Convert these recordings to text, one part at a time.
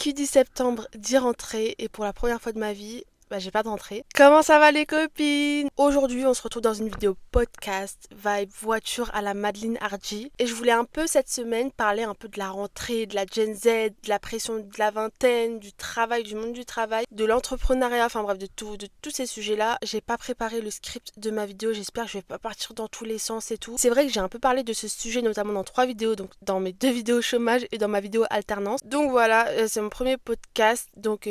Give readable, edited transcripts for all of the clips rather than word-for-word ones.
Qui dit septembre dit rentrée et pour la première fois de ma vie, j'ai pas de rentrée. Comment ça va les copines? Aujourd'hui on se retrouve dans une vidéo podcast vibe voiture à la Madeleine Hardy et je voulais un peu cette semaine parler un peu de la rentrée, de la Gen Z, de la pression de la vingtaine, du travail, du monde du travail, de l'entrepreneuriat, enfin bref de tous ces sujets-là. J'ai pas préparé le script de ma vidéo, j'espère que je vais pas partir dans tous les sens et tout. C'est vrai que j'ai un peu parlé de ce sujet notamment dans 3 vidéos, donc dans mes 2 vidéos chômage et dans ma vidéo alternance. Donc voilà, c'est mon premier podcast, donc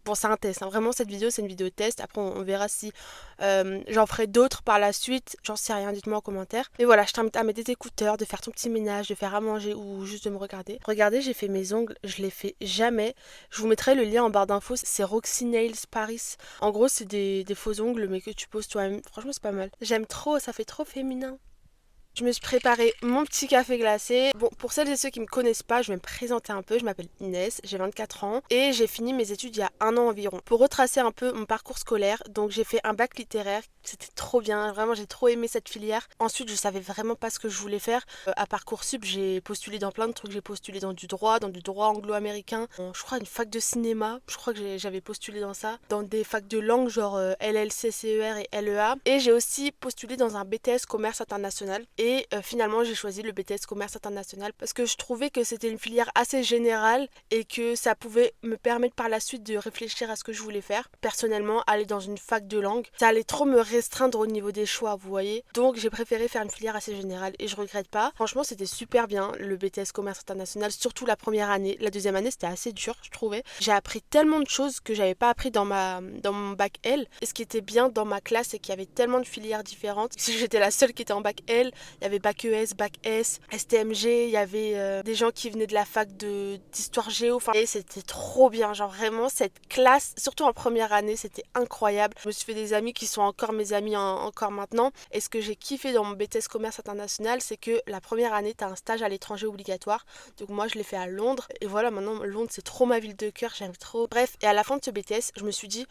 bon c'est un test, hein. Vraiment cette vidéo c'est une vidéo test, après on verra si j'en ferai d'autres par la suite, j'en sais rien, dites-moi en commentaire. Mais voilà, je t'invite à mettre des écouteurs, de faire ton petit ménage, de faire à manger ou juste de me regarder. Regardez, j'ai fait mes ongles, je les fais jamais. Je vous mettrai le lien en barre d'infos, c'est Roxy Nails Paris. En gros c'est des faux ongles mais que tu poses toi-même, franchement c'est pas mal. J'aime trop, ça fait trop féminin. Je me suis préparé mon petit café glacé. Bon, pour celles et ceux qui me connaissent pas, je vais me présenter un peu. Je m'appelle Inès, j'ai 24 ans et j'ai fini mes études il y a un an environ. Pour retracer un peu mon parcours scolaire, donc j'ai fait un bac littéraire. C'était trop bien, vraiment j'ai trop aimé cette filière. Ensuite, je savais vraiment pas ce que je voulais faire. À Parcoursup, j'ai postulé dans plein de trucs. J'ai postulé dans du droit anglo-américain, je crois une fac de cinéma. Je crois que j'avais postulé dans ça, dans des facs de langue genre LLCCER et LEA. Et j'ai aussi postulé dans un BTS commerce international. Et finalement, j'ai choisi le BTS Commerce International parce que je trouvais que c'était une filière assez générale et que ça pouvait me permettre par la suite de réfléchir à ce que je voulais faire. Personnellement, aller dans une fac de langue, ça allait trop me restreindre au niveau des choix, vous voyez. Donc, j'ai préféré faire une filière assez générale et je regrette pas. Franchement, c'était super bien le BTS Commerce International, surtout la première année. La deuxième année, c'était assez dur, je trouvais. J'ai appris tellement de choses que j'avais pas appris dans mon bac L. Et ce qui était bien dans ma classe, c'est qu'il y avait tellement de filières différentes. Si j'étais la seule qui était en bac L, il y avait bac ES, bac S, STMG, il y avait des gens qui venaient de la fac d'histoire géo, enfin, et c'était trop bien, genre vraiment cette classe, surtout en première année, c'était incroyable. Je me suis fait des amis qui sont encore mes amis encore maintenant, et ce que j'ai kiffé dans mon BTS Commerce International, c'est que la première année, t'as un stage à l'étranger obligatoire, donc moi je l'ai fait à Londres, et voilà, maintenant Londres c'est trop ma ville de cœur, j'aime trop. Bref, et à la fin de ce BTS, je me suis dit,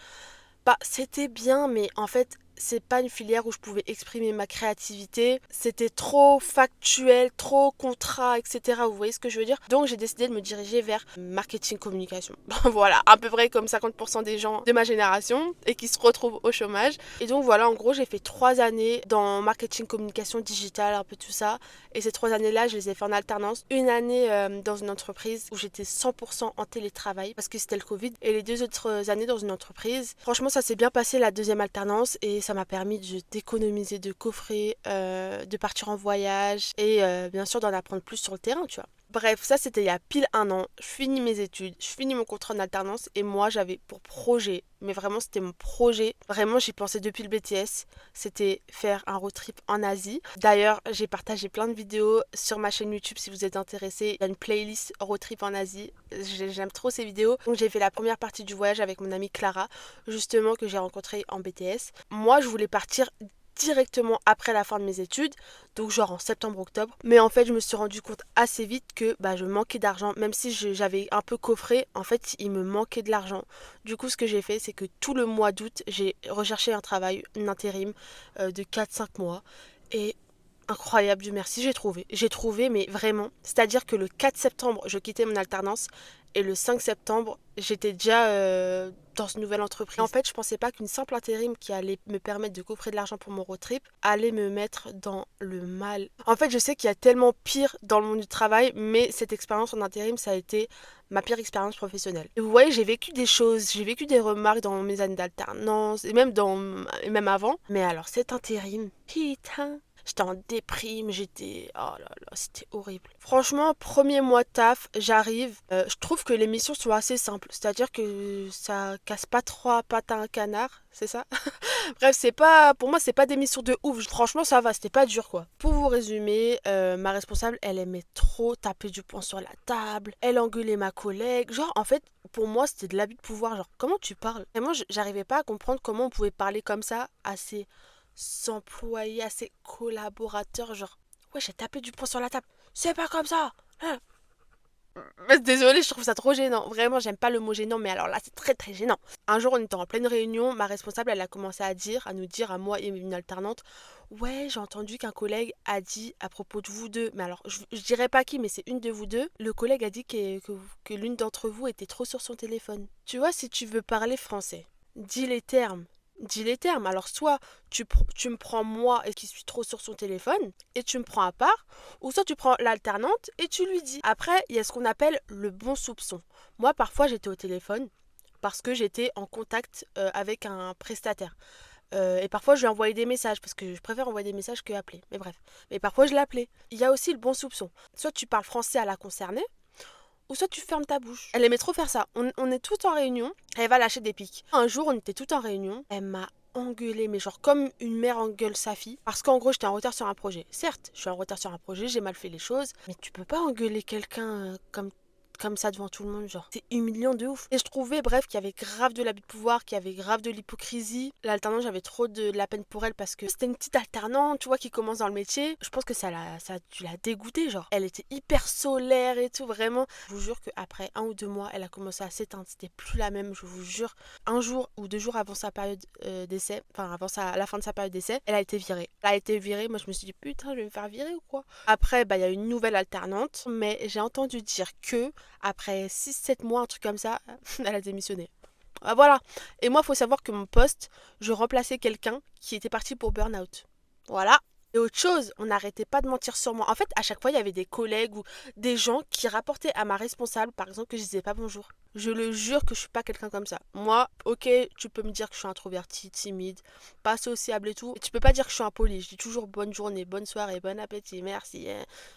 bah, c'était bien, mais en fait, c'est pas une filière où je pouvais exprimer ma créativité. C'était trop factuel, trop contrat, etc. Vous voyez ce que je veux dire? Donc, j'ai décidé de me diriger vers marketing communication. Voilà, à peu près comme 50% des gens de ma génération et qui se retrouvent au chômage. Et donc, voilà, en gros, j'ai fait 3 années dans marketing communication digitale, un peu tout ça. Et ces 3 années-là, je les ai fait en alternance. Une année dans une entreprise où j'étais 100% en télétravail parce que c'était le Covid. Et les 2 autres années dans une entreprise. Franchement, ça s'est bien passé la deuxième alternance et ça m'a permis d'économiser, de coffrer, de partir en voyage et bien sûr d'en apprendre plus sur le terrain, tu vois. Bref, ça c'était il y a pile un an. Je finis mes études, je finis mon contrat en alternance et moi j'avais pour projet, mais vraiment c'était mon projet, vraiment j'y pensais depuis le BTS, c'était faire un road trip en Asie. D'ailleurs, j'ai partagé plein de vidéos sur ma chaîne YouTube si vous êtes intéressés. Il y a une playlist road trip en Asie, j'aime trop ces vidéos. Donc j'ai fait la première partie du voyage avec mon amie Clara, justement que j'ai rencontrée en BTS. Moi je voulais partir directement après la fin de mes études, donc genre en septembre-octobre. Mais en fait, je me suis rendu compte assez vite que je manquais d'argent, même si j'avais un peu coffré, en fait, il me manquait de l'argent. Du coup, ce que j'ai fait, c'est que tout le mois d'août, j'ai recherché un travail, un intérim de 4-5 mois. Et incroyable, Dieu merci, j'ai trouvé. J'ai trouvé, mais vraiment. C'est-à-dire que le 4 septembre, je quittais mon alternance et le 5 septembre, j'étais déjà dans une nouvelle entreprise. En fait, je pensais pas qu'une simple intérim qui allait me permettre de coffrer de l'argent pour mon road trip allait me mettre dans le mal. En fait, je sais qu'il y a tellement pire dans le monde du travail, mais cette expérience en intérim, ça a été ma pire expérience professionnelle. Et vous voyez, j'ai vécu des choses, j'ai vécu des remarques dans mes années d'alternance et même avant. Mais alors cet intérim, putain, j'étais en déprime, j'étais... Oh là là, c'était horrible. Franchement, premier mois de taf, j'arrive. Je trouve que les missions sont assez simples. C'est-à-dire que ça casse pas trois pattes à un canard, c'est ça? Bref, c'est pas... Pour moi, c'est pas des missions de ouf. Franchement, ça va, c'était pas dur, quoi. Pour vous résumer, ma responsable, elle aimait trop taper du poing sur la table. Elle engueulait ma collègue. Genre, en fait, pour moi, c'était de l'abus de pouvoir. Genre, comment tu parles? Vraiment, j'arrivais pas à comprendre comment on pouvait parler comme ça à ses employés, à ses collaborateurs. Genre, ouais, j'ai tapé du poing sur la table. C'est pas comme ça! Hein. Désolée, je trouve ça trop gênant. Vraiment, j'aime pas le mot gênant, mais alors là, c'est très très gênant. Un jour, on était en pleine réunion, ma responsable, elle a commencé à nous dire, à moi et une alternante, ouais, j'ai entendu qu'un collègue a dit à propos de vous deux, mais alors, je dirais pas qui, mais c'est une de vous deux, le collègue a dit que l'une d'entre vous était trop sur son téléphone. Tu vois, si tu veux parler français, dis les termes. Dis les termes. Alors, soit tu me prends moi et qui suis trop sur son téléphone et tu me prends à part, ou soit tu prends l'alternante et tu lui dis. Après, il y a ce qu'on appelle le bon soupçon. Moi, parfois, j'étais au téléphone parce que j'étais en contact avec un prestataire. Et parfois, je lui envoyais des messages parce que je préfère envoyer des messages que appeler. Mais bref. Mais parfois, je l'appelais. Il y a aussi le bon soupçon. Soit tu parles français à la concernée, ou soit tu fermes ta bouche. Elle aimait trop faire ça. On est tout en réunion, elle va lâcher des pics. Un jour, on était tout en réunion, elle m'a engueulée, mais genre comme une mère engueule sa fille, parce qu'en gros, j'étais en retard sur un projet. Certes, je suis en retard sur un projet, j'ai mal fait les choses, mais tu peux pas engueuler quelqu'un comme ça devant tout le monde, genre. C'est humiliant de ouf. Et je trouvais, bref, qu'il y avait grave de l'abus de pouvoir, qu'il y avait grave de l'hypocrisie. L'alternante, j'avais trop de la peine pour elle parce que c'était une petite alternante, tu vois, qui commence dans le métier. Je pense que ça a dû la dégoûter, genre. Elle était hyper solaire et tout, vraiment. Je vous jure qu'après 1 ou 2 mois, elle a commencé à s'éteindre. C'était plus la même, je vous jure. Un jour ou 2 jours avant sa période d'essai, enfin, la fin de sa période d'essai, elle a été virée. Elle a été virée, moi je me suis dit, putain, je vais me faire virer ou quoi? Après, bah, il y a une nouvelle alternante, mais j'ai entendu dire que après 6-7 mois, un truc comme ça, elle a démissionné. Ah, voilà. Et moi, il faut savoir que mon poste, je remplaçais quelqu'un qui était parti pour burn-out. Voilà. Et autre chose, on n'arrêtait pas de mentir sur moi. En fait, à chaque fois, il y avait des collègues ou des gens qui rapportaient à ma responsable, par exemple, que je disais pas bonjour. Je le jure que je suis pas quelqu'un comme ça. Moi, ok, tu peux me dire que je suis introvertie, timide, pas sociable et tout. Et tu peux pas dire que je suis impolie. Je dis toujours bonne journée, bonne soirée, bon appétit, merci.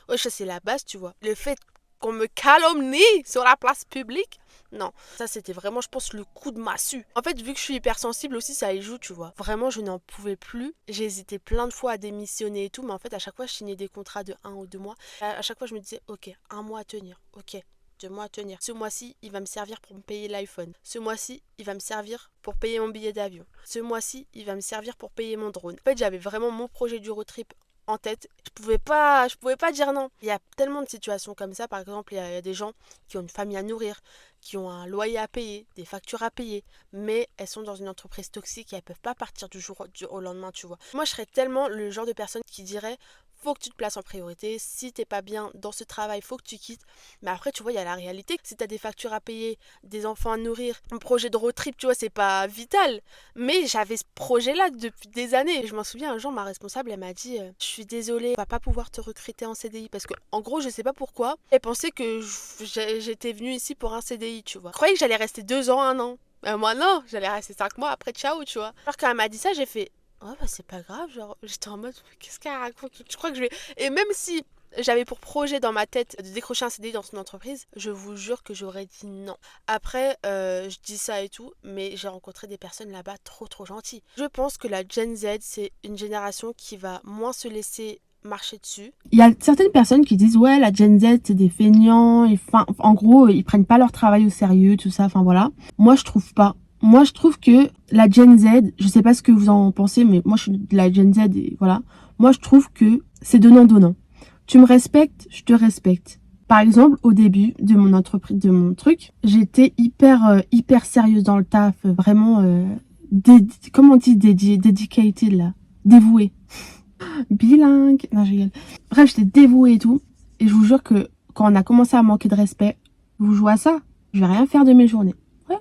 Ouais, ça c'est la base, tu vois. Le fait qu'on me calomnie sur la place publique, non, ça c'était vraiment, je pense, le coup de massue. En fait, vu que je suis hypersensible aussi, ça y joue, tu vois. Vraiment, je n'en pouvais plus. J'ai hésité plein de fois à démissionner et tout, mais en fait, à chaque fois, je signais des contrats de 1 ou 2 mois. À chaque fois, je me disais, ok, 1 mois à tenir, ok. 2 mois à tenir. Ce mois-ci, il va me servir pour me payer l'iPhone. Ce mois-ci, il va me servir pour payer mon billet d'avion. Ce mois-ci, il va me servir pour payer mon drone. En fait, j'avais vraiment mon projet du road trip en tête. Je pouvais pas dire non. Il y a tellement de situations comme ça. Par exemple, il y a des gens qui ont une famille à nourrir, qui ont un loyer à payer, des factures à payer, mais elles sont dans une entreprise toxique et elles peuvent pas partir du jour au lendemain, tu vois. Moi, je serais tellement le genre de personne qui dirait faut que tu te places en priorité. Si t'es pas bien dans ce travail, faut que tu quittes. Mais après, tu vois, il y a la réalité. Si t'as des factures à payer, des enfants à nourrir, un projet de road trip, tu vois, c'est pas vital. Mais j'avais ce projet-là depuis des années. Je m'en souviens, un jour, ma responsable, elle m'a dit je suis désolée, on va pas pouvoir te recruter en CDI. Parce que, en gros, je sais pas pourquoi, elle pensait que j'étais venue ici pour un CDI, tu vois. Je croyais que j'allais rester 2 ans, 1 an. Moi, non, j'allais rester 5 mois après, ciao, tu vois. Alors, quand elle m'a dit ça, j'ai fait ouais, bah c'est pas grave, genre, j'étais en mode, qu'est-ce qu'elle raconte? Je crois que je vais. Et même si j'avais pour projet dans ma tête de décrocher un CDI dans une entreprise, je vous jure que j'aurais dit non. Après, je dis ça et tout, mais j'ai rencontré des personnes là-bas trop gentilles. Je pense que la Gen Z, c'est une génération qui va moins se laisser marcher dessus. Il y a certaines personnes qui disent ouais, la Gen Z c'est des feignants, et en gros ils prennent pas leur travail au sérieux, tout ça, enfin voilà. Moi je trouve pas. Moi je trouve que la Gen Z, je sais pas ce que vous en pensez, mais moi je suis de la Gen Z et voilà. Moi je trouve que c'est donnant-donnant. Tu me respectes, je te respecte. Par exemple, au début de mon entreprise, de mon truc, j'étais hyper sérieuse dans le taf, vraiment comment on dit dedicated là, dévouée. Bilingue. Non, je rigole. Bref, j'étais dévouée et tout. Et je vous jure que quand on a commencé à manquer de respect, vous jouez à ça, je vais rien faire de mes journées. Ouais,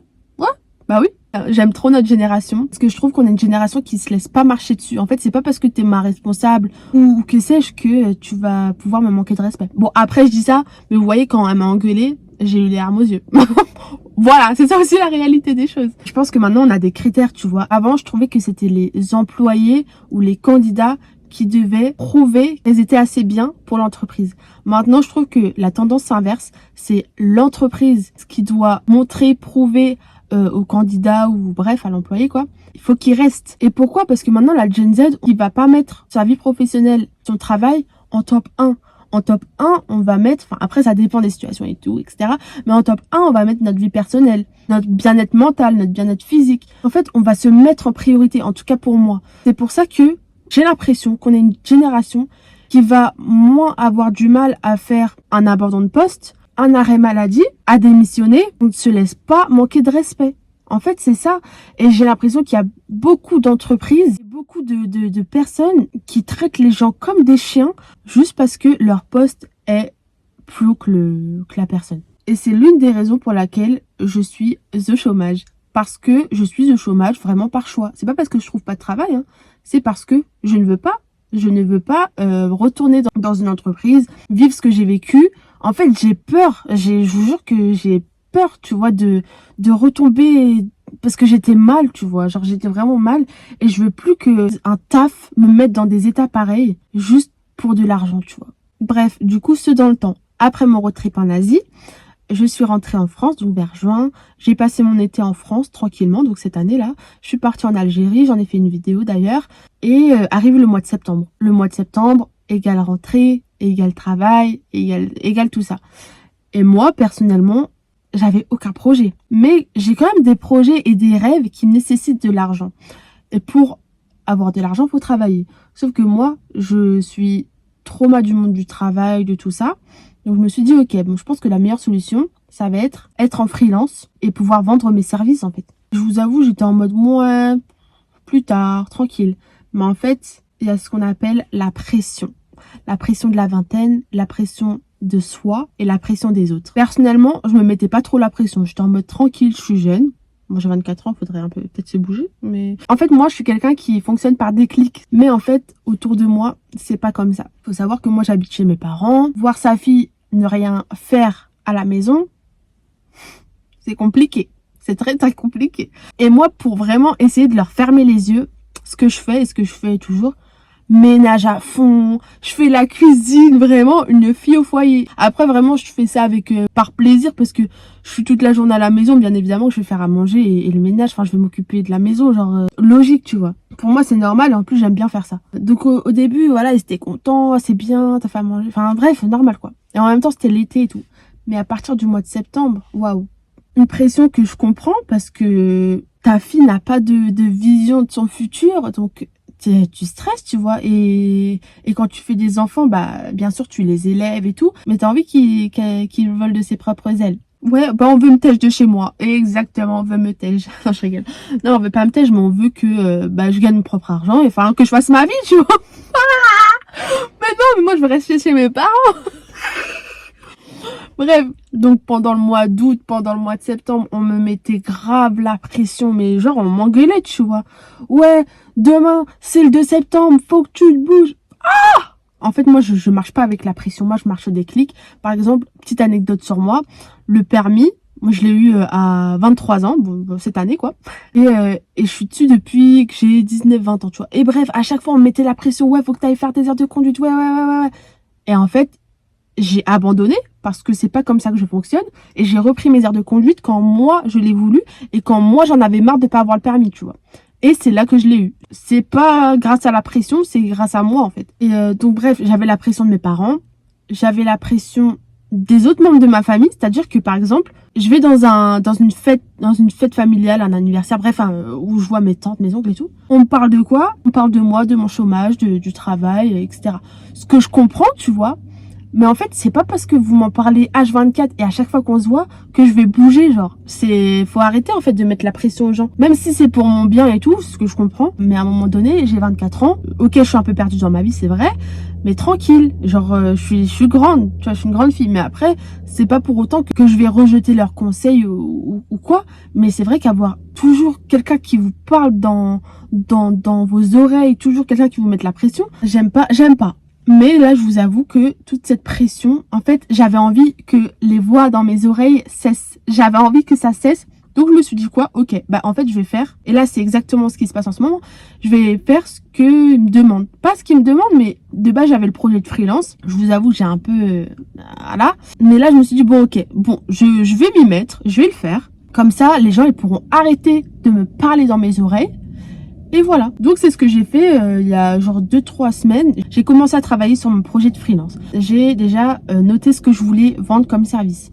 bah oui. J'aime trop notre génération. Parce que je trouve qu'on est une génération qui se laisse pas marcher dessus. En fait, c'est pas parce que t'es ma responsable ou que sais-je que tu vas pouvoir me manquer de respect. Bon, après, je dis ça, mais vous voyez, quand elle m'a engueulée, j'ai eu les larmes aux yeux. Voilà, c'est ça aussi la réalité des choses. Je pense que maintenant, on a des critères, tu vois. Avant, je trouvais que c'était les employés ou les candidats qui devaient prouver qu'elles étaient assez bien pour l'entreprise. Maintenant, je trouve que la tendance s'inverse. C'est l'entreprise qui doit montrer, prouver au candidat ou bref à l'employé quoi. Il faut qu'il reste. Et pourquoi? Parce que maintenant, la Gen Z, il va pas mettre sa vie professionnelle, son travail en top 1. En top 1, on va mettre, enfin après ça dépend des situations et tout, etc. Mais en top 1, on va mettre notre vie personnelle, notre bien-être mental, notre bien-être physique. En fait, on va se mettre en priorité, en tout cas pour moi. C'est pour ça que j'ai l'impression qu'on est une génération qui va moins avoir du mal à faire un abandon de poste, un arrêt maladie, à démissionner, on ne se laisse pas manquer de respect. En fait, c'est ça. Et j'ai l'impression qu'il y a beaucoup d'entreprises, beaucoup de personnes qui traitent les gens comme des chiens juste parce que leur poste est plus haut que la personne. Et c'est l'une des raisons pour laquelle je suis au chômage. Parce que je suis au chômage vraiment par choix. C'est pas parce que je trouve pas de travail, hein. C'est parce que je ne veux pas retourner dans une entreprise, vivre ce que j'ai vécu. En fait, j'ai peur. Je vous jure que j'ai peur, tu vois, de retomber parce que j'étais mal, tu vois. Genre, j'étais vraiment mal et je veux plus que un taf me mette dans des états pareils juste pour de l'argent, tu vois. Bref, du coup, ce dans le temps. Après mon road trip en Asie, je suis rentrée en France, donc vers juin. J'ai passé mon été en France tranquillement, donc cette année-là. Je suis partie en Algérie, j'en ai fait une vidéo d'ailleurs. Et arrive le mois de septembre. Le mois de septembre égale rentrée, égale travail, égale tout ça. Et moi, personnellement, j'avais aucun projet. Mais j'ai quand même des projets et des rêves qui nécessitent de l'argent. Et pour avoir de l'argent, il faut travailler. Sauf que moi, je suis trauma du monde du travail, de tout ça. Donc je me suis dit, ok, bon, je pense que la meilleure solution, ça va être en freelance et pouvoir vendre mes services en fait. Je vous avoue, j'étais en mode, ouais, plus tard, tranquille. Mais en fait, il y a ce qu'on appelle la pression. La pression de la vingtaine, la pression de soi et la pression des autres. Personnellement, je me mettais pas trop la pression. J'étais en mode tranquille, je suis jeune. Moi, j'ai 24 ans, faudrait un peu peut-être se bouger. Mais en fait, moi, je suis quelqu'un qui fonctionne par déclic. Mais en fait, autour de moi, c'est pas comme ça. Faut savoir que moi, j'habite chez mes parents. Voir sa fille ne rien faire à la maison, c'est compliqué. C'est très, très compliqué. Et moi, pour vraiment essayer de leur fermer les yeux, ce que je fais et ce que je fais toujours, ménage à fond, je fais la cuisine, vraiment une fille au foyer. Après vraiment je fais ça avec par plaisir parce que je suis toute la journée à la maison, bien évidemment je vais faire à manger et le ménage, enfin je vais m'occuper de la maison, genre logique tu vois. Pour moi c'est normal et en plus j'aime bien faire ça. Donc au début voilà ils étaient contents, c'est bien, t'as fait à manger, enfin bref normal quoi. Et en même temps c'était l'été et tout. Mais à partir du mois de septembre, waouh, une pression que je comprends parce que ta fille n'a pas de vision de son futur, donc tu stresses, tu vois, et quand tu fais des enfants, bah bien sûr tu les élèves et tout, mais t'as envie qu'ils volent de ses propres ailes. Ouais, bah on veut me tèche de chez moi. Exactement, on veut me tèche. Non, je rigole. Non, on veut pas me tèche, mais on veut que bah je gagne mon propre argent, et enfin que je fasse ma vie, tu vois. Mais non, mais moi je veux rester chez mes parents. Bref, donc pendant le mois d'août, pendant le mois de septembre, on me mettait grave la pression, mais genre on m'engueulait, tu vois. Ouais, demain, c'est le 2 septembre, faut que tu te bouges. Ah! En fait, moi, je marche pas avec la pression, moi, je marche au déclic. Par exemple, petite anecdote sur moi, le permis, moi, je l'ai eu à 23 ans, bon, cette année, quoi. Et je suis dessus depuis que j'ai 19-20 ans, tu vois. Et bref, à chaque fois, on me mettait la pression, ouais, faut que t'ailles faire tes heures de conduite, ouais. Et en fait, j'ai abandonné parce que c'est pas comme ça que je fonctionne et j'ai repris mes heures de conduite quand moi je l'ai voulu et quand moi j'en avais marre de pas avoir le permis, tu vois. Et c'est là que je l'ai eu. C'est pas grâce à la pression, c'est grâce à moi en fait. Et donc bref, j'avais la pression de mes parents, j'avais la pression des autres membres de ma famille, c'est-à-dire que par exemple, je vais dans une fête familiale, un anniversaire, bref, où je vois mes tantes, mes oncles et tout. On me parle de quoi? On parle de moi, de mon chômage, du travail, etc. Ce que je comprends, tu vois. Mais en fait, c'est pas parce que vous m'en parlez H24 et à chaque fois qu'on se voit que je vais bouger, genre. Faut arrêter, en fait, de mettre la pression aux gens. Même si c'est pour mon bien et tout, ce que je comprends. Mais à un moment donné, j'ai 24 ans. Ok, je suis un peu perdue dans ma vie, c'est vrai. Mais tranquille. Genre, je suis grande. Tu vois, je suis une grande fille. Mais après, c'est pas pour autant que je vais rejeter leurs conseils ou quoi. Mais c'est vrai qu'avoir toujours quelqu'un qui vous parle dans vos oreilles, toujours quelqu'un qui vous met la pression, j'aime pas. Mais là, je vous avoue que toute cette pression, en fait, j'avais envie que les voix dans mes oreilles cessent. J'avais envie que ça cesse. Donc, je me suis dit quoi? Ok, bah en fait, je vais faire. Et là, c'est exactement ce qui se passe en ce moment. Je vais faire ce qu'ils me demandent. Pas ce qu'ils me demandent, mais de base, j'avais le projet de freelance. Je vous avoue, j'ai un peu... voilà. Mais là, je me suis dit, bon, ok, bon, je vais m'y mettre. Je vais le faire. Comme ça, les gens, ils pourront arrêter de me parler dans mes oreilles. Et voilà, donc c'est ce que j'ai fait il y a genre 2-3 semaines. J'ai commencé à travailler sur mon projet de freelance. J'ai déjà noté ce que je voulais vendre comme service.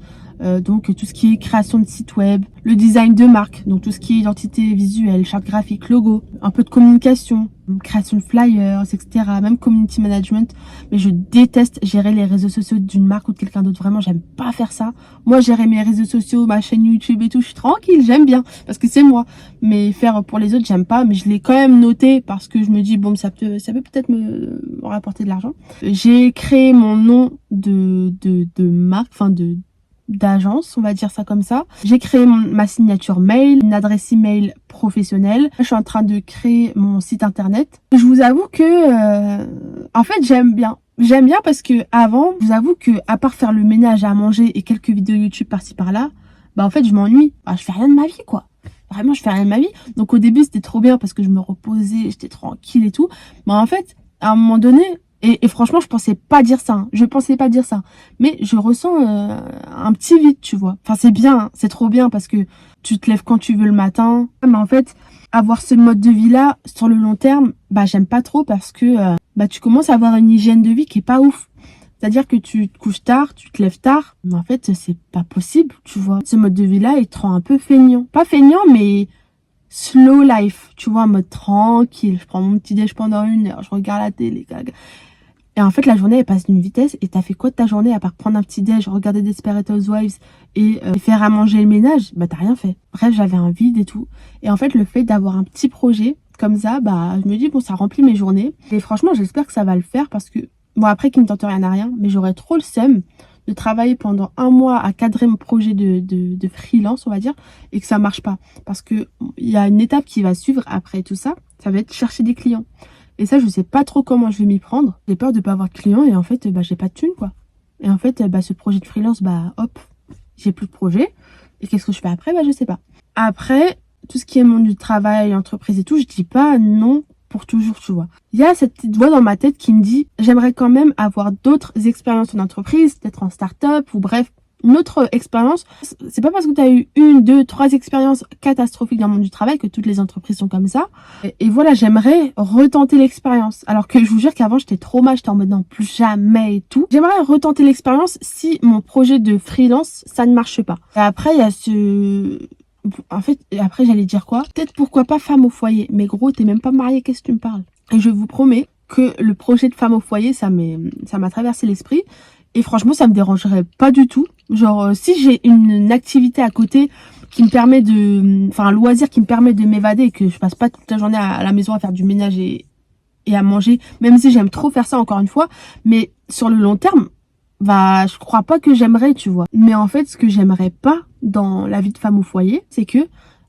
Donc tout ce qui est création de site web, le design de marque, donc tout ce qui est identité visuelle, charte graphique, logo. un peu de communication, création de flyers, etc. Même community management. Mais je déteste gérer les réseaux sociaux d'une marque ou de quelqu'un d'autre. Vraiment, j'aime pas faire ça. Moi, gérer mes réseaux sociaux, ma chaîne YouTube et tout, je suis tranquille, j'aime bien. Parce que c'est moi. Mais faire pour les autres, j'aime pas. Mais je l'ai quand même noté parce que je me dis, bon, ça peut peut-être me rapporter de l'argent. J'ai créé mon nom de marque, enfin d'agence, on va dire ça comme ça. J'ai créé ma signature mail, une adresse email professionnelle. Je suis en train de créer mon site internet. Je vous avoue que, en fait, j'aime bien. J'aime bien parce que avant, je vous avoue que, à part faire le ménage à manger et quelques vidéos YouTube par-ci par-là, bah en fait, je m'ennuie. Bah, je fais rien de ma vie, quoi. Vraiment, je fais rien de ma vie. Donc au début, c'était trop bien parce que je me reposais, j'étais tranquille et tout. Mais en fait, à un moment donné, et franchement, je pensais pas dire ça. Hein. Je pensais pas dire ça. Mais je ressens un petit vide, tu vois. Enfin, c'est bien, hein. C'est trop bien parce que tu te lèves quand tu veux le matin. Mais en fait, avoir ce mode de vie-là, sur le long terme, bah j'aime pas trop parce que bah tu commences à avoir une hygiène de vie qui est pas ouf. C'est-à-dire que tu te couches tard, tu te lèves tard. Mais en fait, c'est pas possible, tu vois. Ce mode de vie-là, il te rend un peu feignant. Pas feignant, mais slow life, tu vois, en mode tranquille. Je prends mon petit déj pendant 1 heure, je regarde la télé, gaga. Et en fait, la journée, elle passe d'une vitesse. Et t'as fait quoi de ta journée à part prendre un petit déj, regarder Desperate Housewives et faire à manger le ménage? Bah, t'as rien fait. Bref, j'avais un vide et tout. Et en fait, le fait d'avoir un petit projet comme ça, bah, je me dis, bon, ça remplit mes journées. Et franchement, j'espère que ça va le faire parce que, bon, après, qui ne tente rien à rien, mais j'aurais trop le seum de travailler pendant 1 mois à cadrer mon projet de freelance, on va dire, et que ça marche pas. Parce que il y a une étape qui va suivre après tout ça, ça va être chercher des clients. Et ça, je sais pas trop comment je vais m'y prendre. J'ai peur de pas avoir de clients et en fait, bah, j'ai pas de thunes, quoi. Et en fait, bah, ce projet de freelance, bah, hop, j'ai plus de projet. Et qu'est-ce que je fais après? Bah, je sais pas. Après, tout ce qui est monde du travail, entreprise et tout, je dis pas non pour toujours, tu vois. Il y a cette petite voix dans ma tête qui me dit, j'aimerais quand même avoir d'autres expériences en entreprise, peut-être en start-up ou bref, une autre expérience. C'est pas parce que tu as eu 1, 2, 3 expériences catastrophiques dans le monde du travail que toutes les entreprises sont comme ça. Et voilà, j'aimerais retenter l'expérience. Alors que je vous jure qu'avant, j'étais trop mal, j'étais en mode non, plus jamais et tout. J'aimerais retenter l'expérience si mon projet de freelance, ça ne marche pas. Et après, il y a ce... En fait, après, j'allais dire quoi? Peut-être pourquoi pas femme au foyer. Mais gros, t'es même pas mariée, qu'est-ce que tu me parles? Et je vous promets que le projet de femme au foyer, ça m'a traversé l'esprit. Et franchement, ça me dérangerait pas du tout. Genre, si j'ai une activité à côté qui me permet de... Enfin, un loisir qui me permet de m'évader et que je passe pas toute la journée à la maison à faire du ménage et à manger, même si j'aime trop faire ça encore une fois, mais sur le long terme, bah, je crois pas que j'aimerais, tu vois. Mais en fait, ce que j'aimerais pas dans la vie de femme au foyer, c'est que,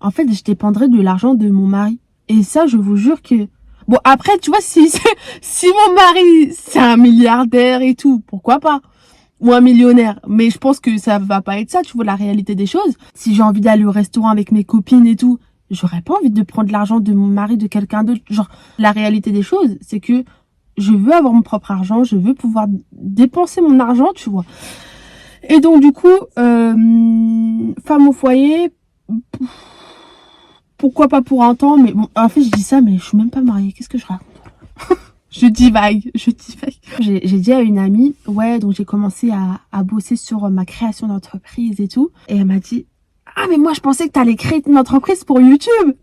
en fait, je dépendrais de l'argent de mon mari. Et ça, je vous jure que... Bon, après, tu vois, si mon mari, c'est un milliardaire et tout, pourquoi pas? Ou un millionnaire. Mais je pense que ça va pas être ça, tu vois, la réalité des choses. Si j'ai envie d'aller au restaurant avec mes copines et tout, j'aurais pas envie de prendre l'argent de mon mari, de quelqu'un d'autre. Genre, la réalité des choses, c'est que je veux avoir mon propre argent, je veux pouvoir dépenser mon argent, tu vois. Et donc, du coup, femme au foyer, pourquoi pas pour un temps, mais bon, en fait, je dis ça, mais je suis même pas mariée. Qu'est-ce que je raconte? Je divague. J'ai dit à une amie, ouais, donc j'ai commencé à bosser sur ma création d'entreprise et tout. Et elle m'a dit, ah, mais moi, je pensais que t'allais créer une entreprise pour YouTube.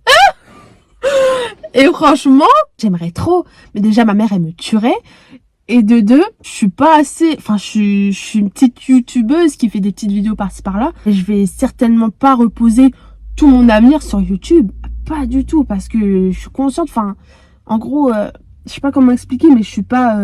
Et franchement, j'aimerais trop. Mais déjà, ma mère, elle me tuerait. Et de deux, je suis pas assez... Enfin, je suis une petite youtubeuse qui fait des petites vidéos par-ci par-là. Et je vais certainement pas reposer tout mon avenir sur YouTube. Pas du tout, parce que je suis consciente... Enfin, en gros, je sais pas comment expliquer, mais je suis pas...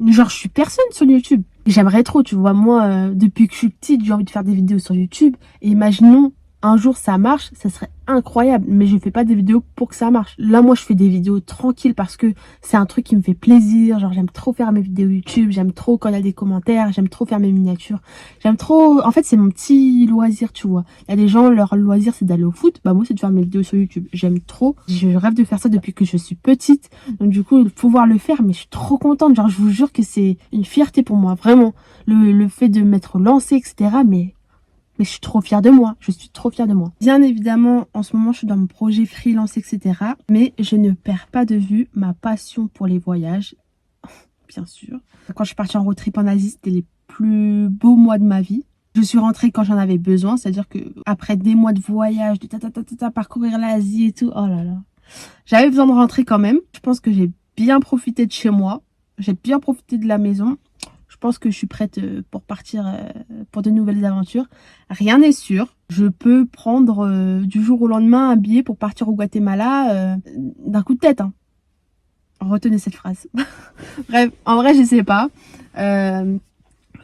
genre, je suis personne sur YouTube. J'aimerais trop, tu vois. Moi, depuis que je suis petite, j'ai envie de faire des vidéos sur YouTube. Et imaginons... Un jour ça marche, ça serait incroyable, mais je fais pas des vidéos pour que ça marche. Là, moi, je fais des vidéos tranquilles parce que c'est un truc qui me fait plaisir. Genre, j'aime trop faire mes vidéos YouTube, j'aime trop quand il y a des commentaires, j'aime trop faire mes miniatures. J'aime trop... En fait, c'est mon petit loisir, tu vois. Il y a des gens, leur loisir, c'est d'aller au foot. Bah, moi, c'est de faire mes vidéos sur YouTube. J'aime trop. Je rêve de faire ça depuis que je suis petite. Donc, du coup, pouvoir le faire, mais je suis trop contente. Genre, je vous jure que c'est une fierté pour moi, vraiment. Le fait de m'être lancée, etc., mais je suis trop fière de moi. Je suis trop fière de moi. Bien évidemment, en ce moment, je suis dans mon projet freelance, etc. Mais je ne perds pas de vue ma passion pour les voyages. Bien sûr. Quand je suis partie en road trip en Asie, c'était les plus beaux mois de ma vie. Je suis rentrée quand j'en avais besoin. C'est-à-dire que après des mois de voyage, de parcourir l'Asie et tout, oh là là. J'avais besoin de rentrer quand même. Je pense que j'ai bien profité de chez moi. J'ai bien profité de la maison. Je pense que je suis prête pour partir pour de nouvelles aventures. Rien n'est sûr. Je peux prendre du jour au lendemain un billet pour partir au Guatemala d'un coup de tête. Hein. Retenez cette phrase. Bref, en vrai, je sais pas.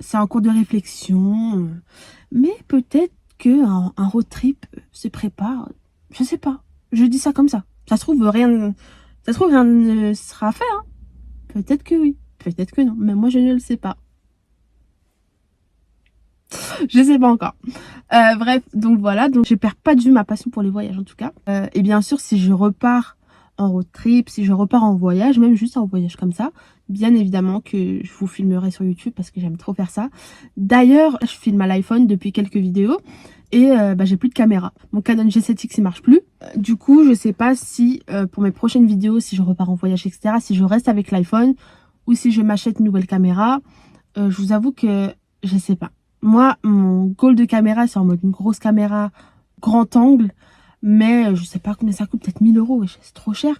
C'est en cours de réflexion. Mais peut-être qu'un road trip se prépare. Je sais pas. Je dis ça comme ça. Ça se trouve, rien ne sera fait. Hein. Peut-être que oui. Peut-être que non. Mais moi, je ne le sais pas. Je sais pas encore. Bref, donc voilà. Donc je perds pas de vue ma passion pour les voyages en tout cas. Et bien sûr, si je repars en road trip, si je repars en voyage, même juste en voyage comme ça, bien évidemment que je vous filmerai sur YouTube parce que j'aime trop faire ça. D'ailleurs, je filme à l'iPhone depuis quelques vidéos et j'ai plus de caméra. Mon Canon G7X il marche plus. Du coup, je sais pas si pour mes prochaines vidéos, si je repars en voyage, etc., si je reste avec l'iPhone ou si je m'achète une nouvelle caméra. Je vous avoue que je sais pas. Moi, mon goal de caméra, c'est en mode une grosse caméra, grand angle, mais je sais pas combien ça coûte, peut-être 1000 €, c'est trop cher.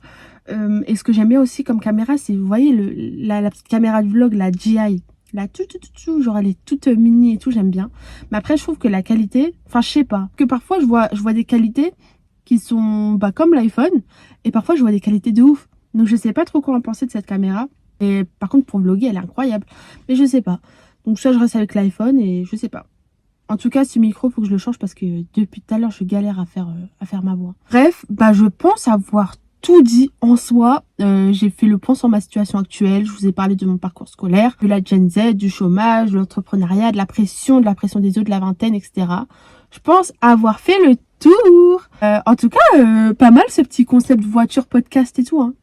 Et ce que j'aime bien aussi comme caméra, c'est, vous voyez, la petite caméra de vlog, la GI, genre elle est toute mini et tout, j'aime bien. Mais après, je trouve que la qualité, enfin, je sais pas, que parfois, je vois des qualités qui sont comme l'iPhone, et parfois, je vois des qualités de ouf. Donc, je sais pas trop quoi en penser de cette caméra. Et par contre, pour vlogger, elle est incroyable. Mais je sais pas. Donc soit je reste avec l'iPhone et je sais pas. En tout cas, ce micro, faut que je le change parce que depuis tout à l'heure, je galère à faire ma voix. Bref, je pense avoir tout dit en soi. J'ai fait le point sur ma situation actuelle. Je vous ai parlé de mon parcours scolaire, de la Gen Z, du chômage, de l'entrepreneuriat, de la pression des autres, de la vingtaine, etc. Je pense avoir fait le tour. En tout cas, pas mal ce petit concept voiture, podcast et tout, hein.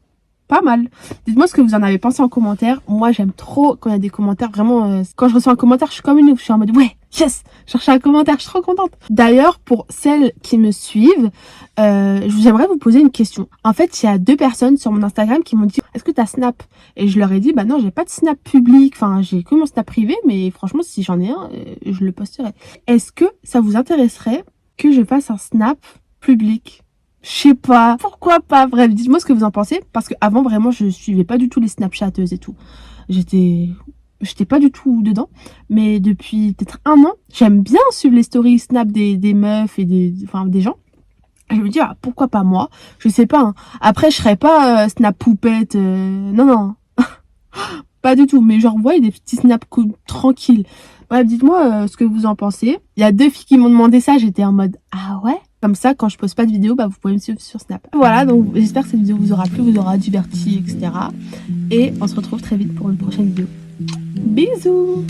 Pas mal. Dites-moi ce que vous en avez pensé en commentaire. Moi, j'aime trop quand il y a des commentaires. Vraiment, quand je reçois un commentaire, je suis comme une ouf. Je suis en mode, ouais, yes, je cherchais un commentaire, je suis trop contente. D'ailleurs, pour celles qui me suivent, j'aimerais vous poser une question. En fait, il y a 2 personnes sur mon Instagram qui m'ont dit, est-ce que t'as Snap? Et je leur ai dit, bah non, j'ai pas de Snap public. Enfin, j'ai que mon Snap privé, mais franchement, si j'en ai un, je le posterai. Est-ce que ça vous intéresserait que je fasse un Snap public? Je sais pas, pourquoi pas, bref, dites-moi ce que vous en pensez, parce que avant vraiment je suivais pas du tout les Snapchatteuses et tout, j'étais pas du tout dedans, mais depuis peut-être un an, j'aime bien suivre les stories Snap des meufs et des gens, et je me dis, ah, pourquoi pas moi, je sais pas, hein. Après je serais pas Snap poupette, non, pas du tout, mais genre, vous voyez, des petits snaps tranquilles. Bref, dites-moi ce que vous en pensez. Il y a 2 filles qui m'ont demandé ça, j'étais en mode, ah ouais? Comme ça, quand je poste pas de vidéo, vous pouvez me suivre sur Snap. Voilà, donc j'espère que cette vidéo vous aura plu, vous aura diverti, etc. Et on se retrouve très vite pour une prochaine vidéo. Bisous!